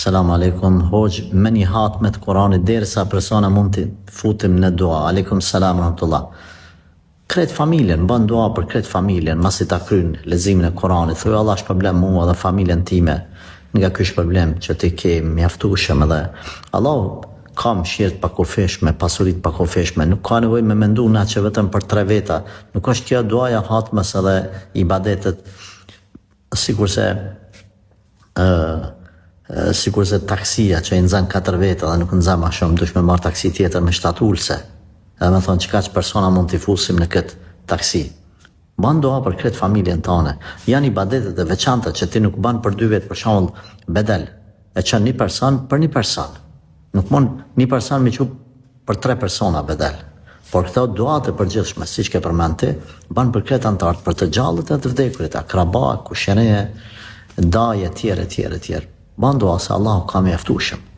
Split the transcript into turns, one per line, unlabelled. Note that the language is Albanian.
Selam aleikum, hoqë, me një hatme të Kuranit derisa persona mund të futim në dua. Aleikum selam rahmatullah. Kretë familjen, bën dua për kretë familjen, masi ta kryn leximin e Kuranit. Thuaj Allah shpërblen mua dhe familjen time nga ky shpërblim që ti ke mjaftueshëm edhe Allah ka mëshirë pa kufishme, pasuritë pa kufishme. Nuk ka nevojë me mendu na që vetëm për 3 veta. Nuk është kjo duaja hatmes edhe ibadetet sikurse taksia që i nxan 4 veta dhe nuk nxan më shumë, dush me marr taksi tjetër me 7 ulse. Edhe me thonë çka persona mund t'i fusim në këtë taksi. Ban dua për këtë familjen tënde. Janë ibadetet e veçanta që ti nuk ban për 2 vjet, për shembull bedel. E çon një person për një person. Nuk mund një person me qu për 3 persona bedel. Por këto duat e përgjithshme, siç ke përmend ti, ban për këtë antar, për të gjallët e të vdekurit, akraba, kusherie, daje, tjerë. Ban dua se Allahu ka mjaftueshëm.